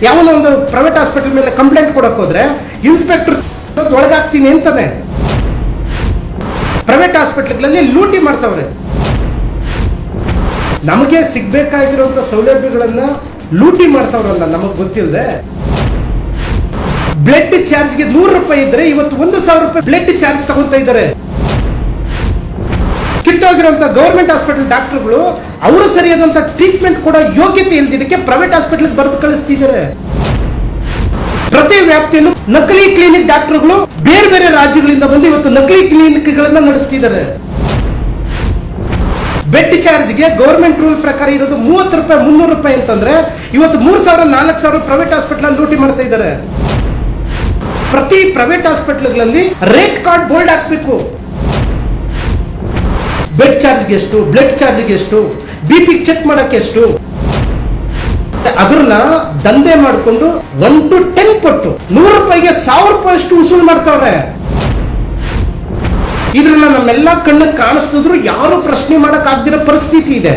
ಯಾವನೋ ಒಂದು private hospital ಮೇಲೆ ಕಂಪ್ಲೇಂಟ್ ಕೊಡಕ್ ಹೋದ್ರೆ ಇನ್ಸ್ಪೆಕ್ಟರ್ ಒಳಗಾಗ್ತೀನಿ ಅಂತಾನೆ. ಪ್ರೈವೇಟ್ ಹಾಸ್ಪಿಟಲ್ಗಳಲ್ಲಿ ಲೂಟಿ ಮಾಡ್ತಾವ್ರೆ. ನಮಗೆ ಸಿಗ್ಬೇಕಾಗಿರುವಂತ ಸೌಲಭ್ಯಗಳನ್ನ ಲೂಟಿ ಮಾಡ್ತಾವ್ರಲ್ಲ, ನಮಗ್ ಗೊತ್ತಿಲ್ಲದೆ. ಬ್ಲಡ್ ಚಾರ್ಜ್ಗೆ 100 ರೂಪಾಯಿ ಇದ್ರೆ ಇವತ್ತು 1,000 ರೂಪಾಯಿ ಬ್ಲಡ್ ಚಾರ್ಜ್ ತಗೊಂತ ಇದ್ದಾರೆ. ಕಿತ್ತೋಗಿರುವಂತ ಗವರ್ಮೆಂಟ್ ಹಾಸ್ಪಿಟಲ್ ಡಾಕ್ಟರ್ಗಳು ಅವರು ಸರಿಯಾದಂತ ಟ್ರೀಟ್ಮೆಂಟ್ ಕೊಡೋ ಯೋಗ್ಯತೆ ಇಲ್ದಿದ್ದಕ್ಕೆ ಪ್ರೈವೇಟ್ ಹಾಸ್ಪಿಟಲ್ ಬರೆದು ಕಳಿಸ್ತಿದ್ದಾರೆ. ಪ್ರತಿ ವ್ಯಾಪ್ತಿಯಲ್ಲೂ ನಕಲಿ ಕ್ಲಿನಿಕ್ ಡಾಕ್ಟರ್ಗಳು ಬೇರೆ ಬೇರೆ ರಾಜ್ಯಗಳಿಂದ ಬಂದು ಇವತ್ತು ನಕಲಿ ಕ್ಲಿನಿಕ್ಗಳನ್ನ ನಡೆಸ್ತಿದ್ದಾರೆ. ಬೆಡ್ ಚಾರ್ಜ್ಗೆ ಗವರ್ಮೆಂಟ್ ರೂಲ್ ಪ್ರಕಾರ ಇರೋದು 30 ರೂಪಾಯಿ 300 ರೂಪಾಯಿ ಅಂತಂದ್ರೆ ಇವತ್ತು 3,000 4,000 ಪ್ರೈವೇಟ್ ಹಾಸ್ಪಿಟಲ್ ಲೂಟಿ ಮಾಡ್ತಾ ಇದ್ದಾರೆ. ಪ್ರತಿ ಪ್ರೈವೇಟ್ ಹಾಸ್ಪಿಟಲ್ಗಳಲ್ಲಿ ರೇಟ್ ಕಾರ್ಡ್ ಬೋರ್ಡ್ ಹಾಕ್ಬೇಕು. ಬೆಡ್ ಚಾರ್ಜ್ಗೆ ಎಷ್ಟು, ಬ್ಲಡ್ ಚಾರ್ಜ್ಗೆ ಎಷ್ಟು, BP ಚೆಕ್ ಮಾಡಕ್ಕೆ ಎಷ್ಟು, ಅದನ್ನ ದಂಧೆ ಮಾಡಿಕೊಂಡು 1 to 10 ಕೊಟ್ಟು 100 ರೂಪಾಯಿಗೆ 1,000 ರೂಪಾಯಿ ಅಷ್ಟು ವಸೂಲು ಮಾಡ್ತಾವ್ರೆ. ಇದ್ರನ್ನ ನಮ್ಮೆಲ್ಲ ಕಣ್ಣಿಗೆ ಕಾಣಿಸ್ತಿದ್ರು ಯಾರು ಪ್ರಶ್ನೆ ಮಾಡಕ್ ಆಗದಿರೋ ಪರಿಸ್ಥಿತಿ ಇದೆ.